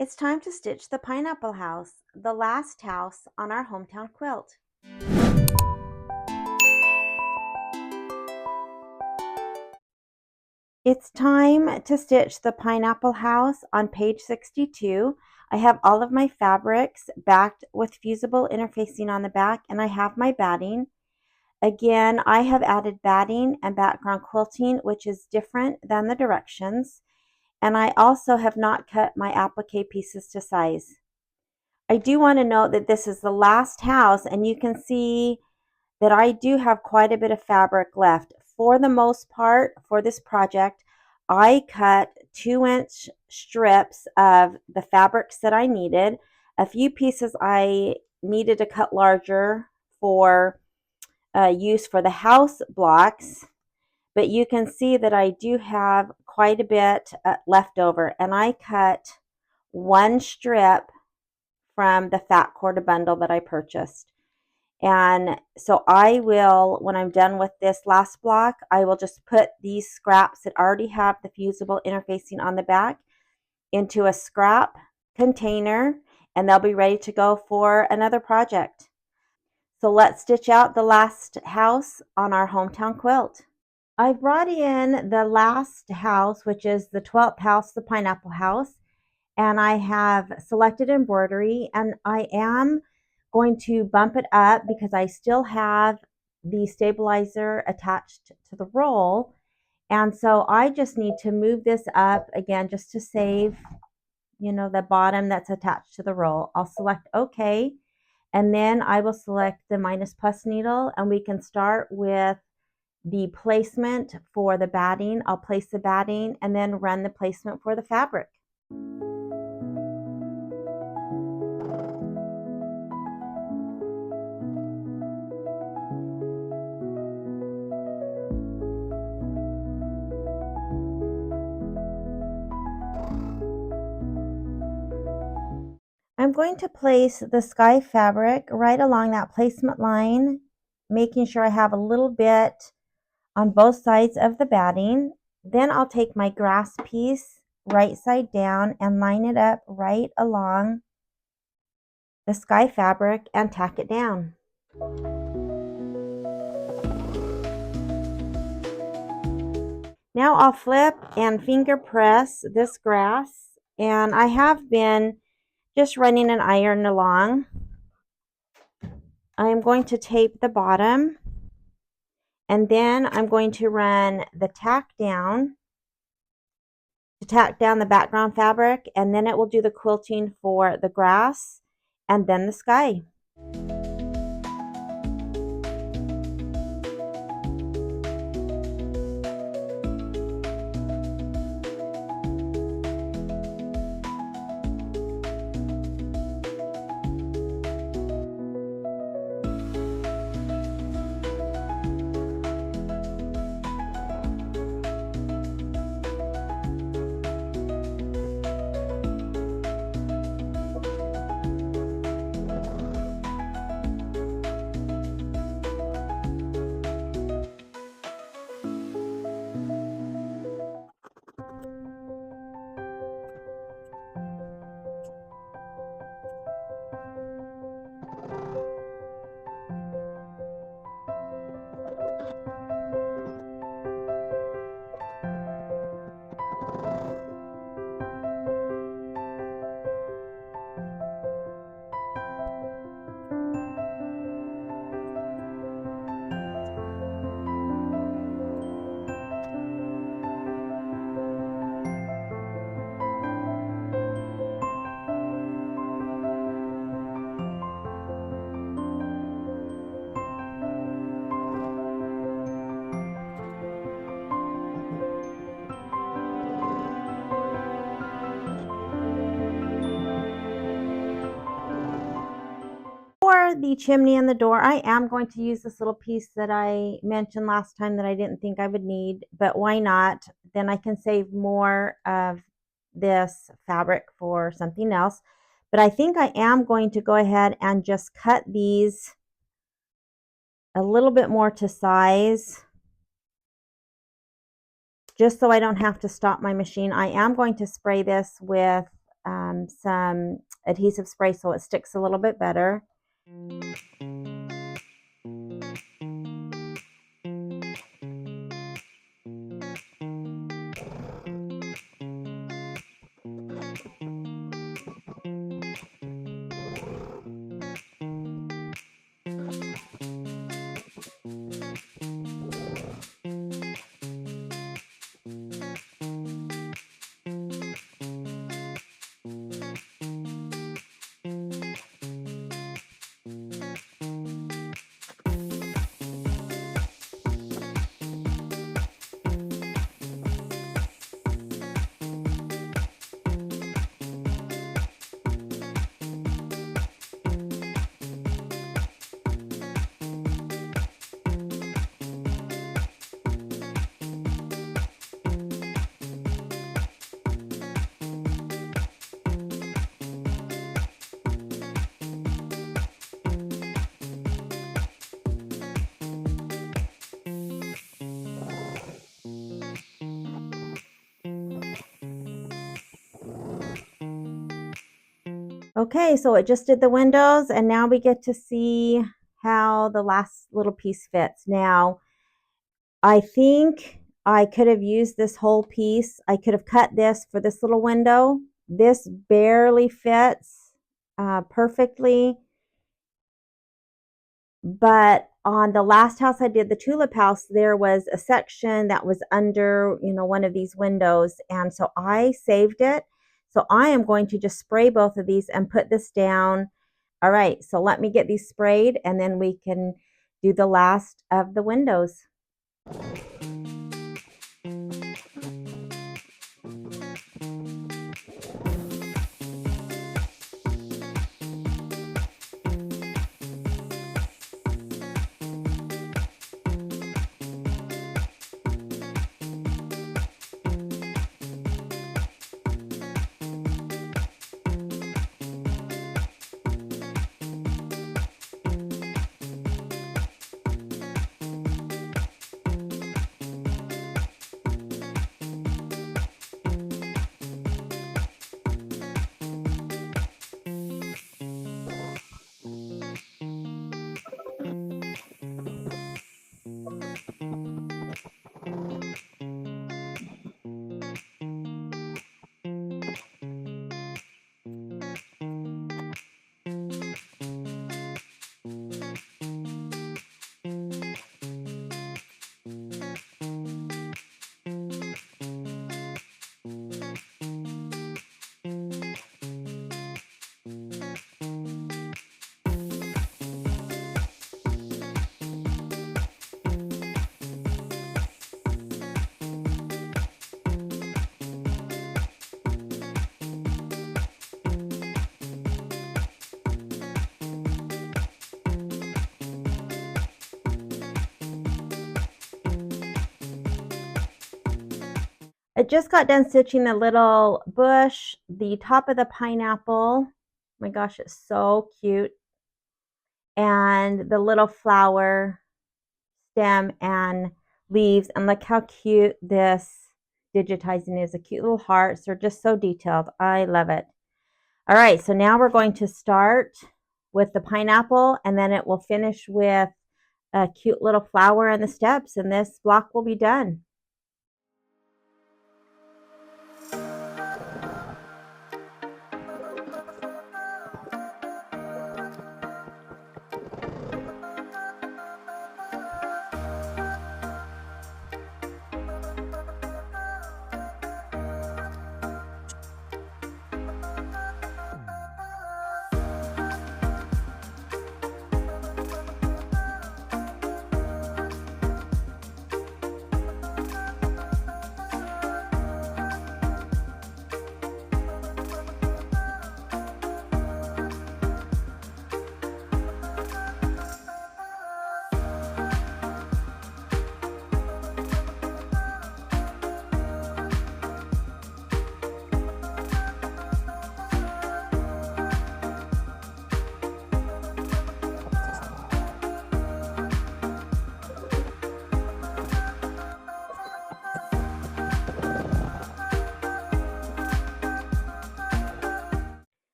It's time to stitch the pineapple house, the last house on our hometown quilt. It's time to stitch the pineapple house on page 62. I have all of my fabrics backed with fusible interfacing on the back, and I have my batting. Again, I have added batting and background quilting, which is different than the directions. And I also have not cut my applique pieces to size. I do want to note that this is the last house, and you can see that I do have quite a bit of fabric left. For the most part, for this project, I cut 2-inch strips of the fabrics that I needed. A few pieces I needed to cut larger for use for the house blocks, but you can see that I do have quite a bit left over, and I cut one strip from the fat quarter bundle that I purchased. And so I will, when I'm done with this last block, I will just put these scraps that already have the fusible interfacing on the back into a scrap container, and they'll be ready to go for another project. So let's stitch out the last house on our hometown quilt. I brought in the last house, which is the 12th house, the pineapple house, and I have selected embroidery, and I am going to bump it up because I still have the stabilizer attached to the roll. And so I just need to move this up again just to save, the bottom that's attached to the roll. I'll select OK, and then I will select the minus plus needle, and we can start with the placement for the batting. I'll place the batting and then run the placement for the fabric. I'm going to place the sky fabric right along that placement line, making sure I have a little bit on both sides of the batting. Then I'll take my grass piece right side down and line it up right along the sky fabric and tack it down. Now I'll flip and finger press this grass, and I have been just running an iron along. I am going to tape the bottom, and then I'm going to run the tack down to tack down the background fabric, and then it will do the quilting for the grass and then the sky. For the chimney and the door, I am going to use this little piece that I mentioned last time that I didn't think I would need, but why not? Then I can save more of this fabric for something else. But I think I am going to go ahead and just cut these a little bit more to size, just so I don't have to stop my machine. I am going to spray this with some adhesive spray so it sticks a little bit better. Okay, so it just did the windows, and now we get to see how the last little piece fits. Now, I think I could have used this whole piece. I could have cut this for this little window. This barely fits perfectly. But on the last house I did, the tulip house, there was a section that was under, one of these windows. And so I saved it. So I am going to just spray both of these and put this down. All right, so let me get these sprayed and then we can do the last of the windows. I just got done stitching the little bush, the top of the pineapple. Oh my gosh, it's so cute. And the little flower stem and leaves. And look how cute this digitizing is. A cute little hearts. They're just so detailed. I love it. All right, so now we're going to start with the pineapple, and then it will finish with a cute little flower and the steps, and this block will be done.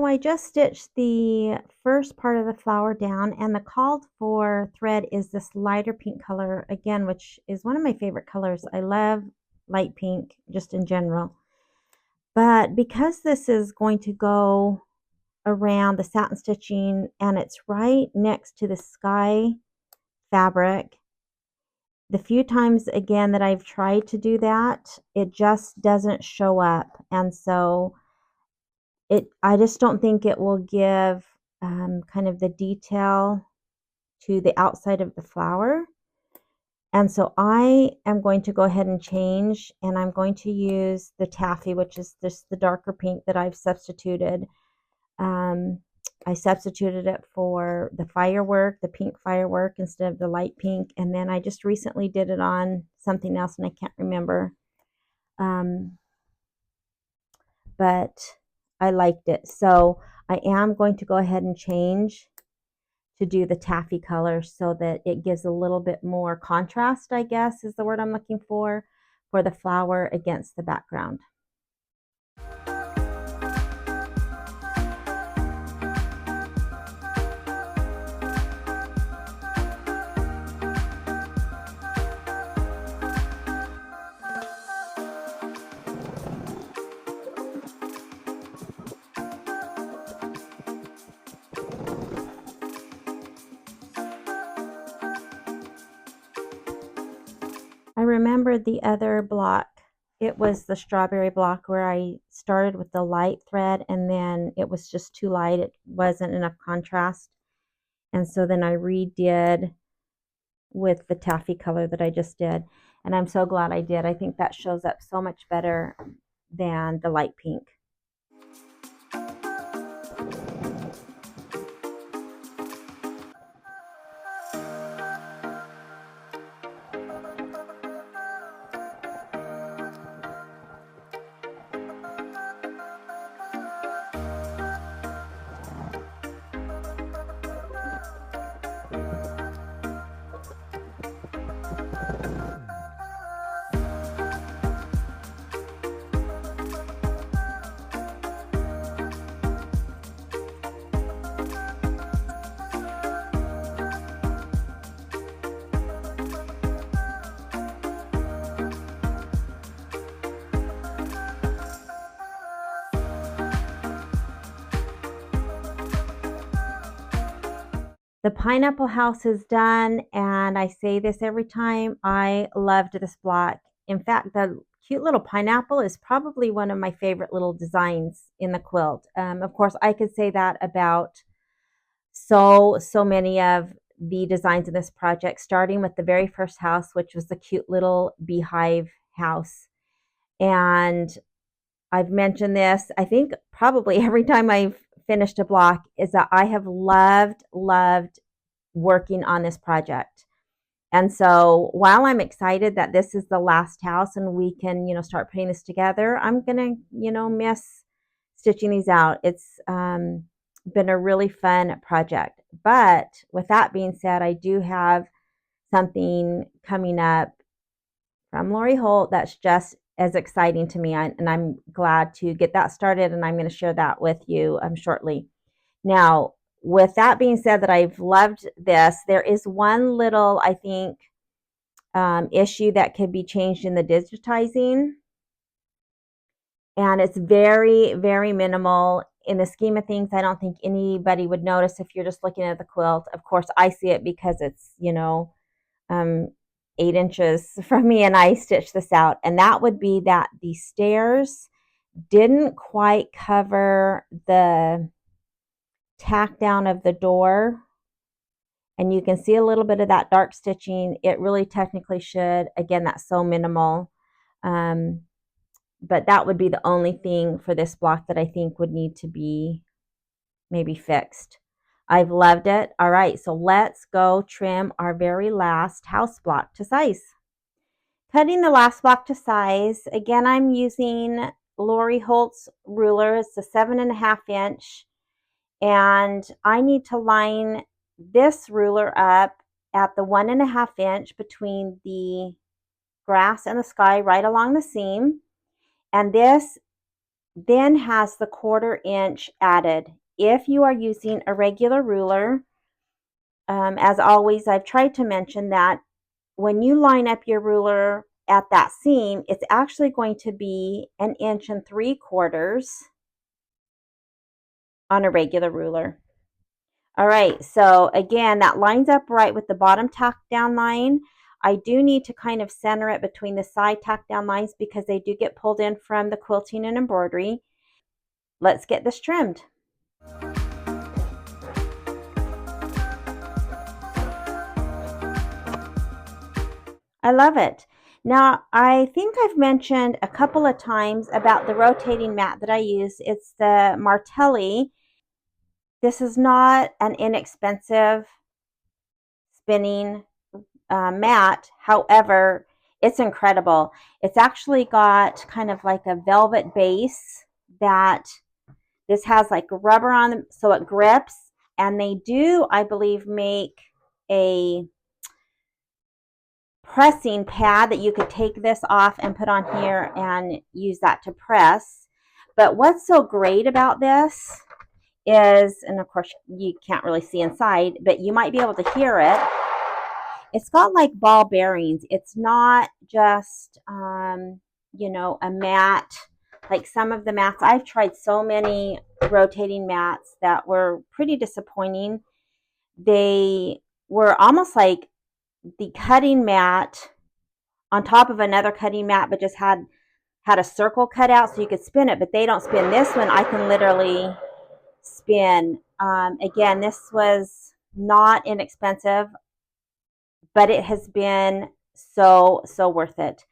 So I just stitched the first part of the flower down, and the called for thread is this lighter pink color again, which is one of my favorite colors. I love light pink just in general. But because this is going to go around the satin stitching and it's right next to the sky fabric, the few times again that I've tried to do that, it just doesn't show up. And so I just don't think it will give kind of the detail to the outside of the flower. And so I am going to go ahead and change, and I'm going to use the taffy, which is just the darker pink that I've substituted. I substituted it for the firework, the pink firework, instead of the light pink. And then I just recently did it on something else, and I can't remember. But I liked it. So I am going to go ahead and change to do the taffy color so that it gives a little bit more contrast, I guess is the word I'm looking for the flower against the background. I remember the other block. It was the strawberry block where I started with the light thread and then it was just too light. It wasn't enough contrast. And so then I redid with the taffy color that I just did. And I'm so glad I did. I think that shows up so much better than the light pink. The pineapple house is done, and I say this every time. I loved this block. In fact, the cute little pineapple is probably one of my favorite little designs in the quilt. Of course, I could say that about so many of the designs in this project, starting with the very first house, which was the cute little beehive house. And I've mentioned this, I think probably every time I've finished a block, is that I have loved working on this project. And so while I'm excited that this is the last house and we can, start putting this together, I'm going to, miss stitching these out. It's been a really fun project. But with that being said, I do have something coming up from Lori Holt that's just as exciting to me. And I'm glad to get that started, and I'm going to share that with you shortly. Now, with that being said, that I've loved this, there is one little, I think, issue that could be changed in the digitizing. And it's very, very minimal. In the scheme of things, I don't think anybody would notice if you're just looking at the quilt. Of course, I see it because it's, 8 inches from me, and I stitched this out. And that would be that the stairs didn't quite cover the tack down of the door, and you can see a little bit of that dark stitching. It really technically should. Again, that's so minimal. But that would be the only thing for this block that I think would need to be maybe fixed. I've loved it. All right, so let's go trim our very last house block to size. Cutting the last block to size, again, I'm using Lori Holt's ruler. It's a 7.5 inch. And I need to line this ruler up at the 1.5 inch between the grass and the sky, right along the seam. And this then has the 1/4 inch added. If you are using a regular ruler, as always, I've tried to mention that when you line up your ruler at that seam, it's actually going to be 1 3/4 inches on a regular ruler. All right, so again, that lines up right with the bottom tack down line. I do need to kind of center it between the side tack down lines because they do get pulled in from the quilting and embroidery. Let's get this trimmed. I love it. Now, I think I've mentioned a couple of times about the rotating mat that I use. It's the Martelli. This is not an inexpensive spinning mat. However, it's incredible. It's actually got kind of like a velvet base that this has like rubber on them so it grips. And they do, I believe, make a pressing pad that you could take this off and put on here and use that to press. But what's so great about this is, and of course you can't really see inside, but you might be able to hear it. It's got like ball bearings. It's not just, a mat. Like some of the mats, I've tried so many rotating mats that were pretty disappointing. They were almost like the cutting mat on top of another cutting mat, but just had a circle cut out so you could spin it, but they don't spin. This one I can literally spin. Again, this was not inexpensive, but it has been so worth it.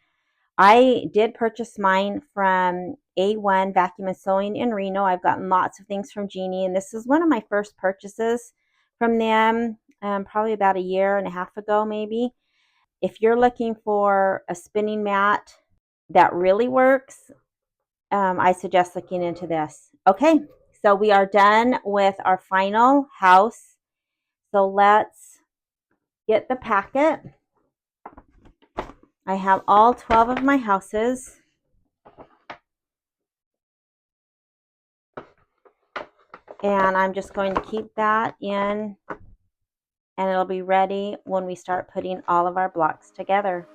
I did purchase mine from A1 Vacuum and Sewing in Reno. I've gotten lots of things from Jeannie, and this is one of my first purchases from them, probably about 1.5 years ago, maybe. If you're looking for a spinning mat that really works, I suggest looking into this. Okay, so we are done with our final house. So let's get the packet. I have all 12 of my houses. And I'm just going to keep that in, and it'll be ready when we start putting all of our blocks together.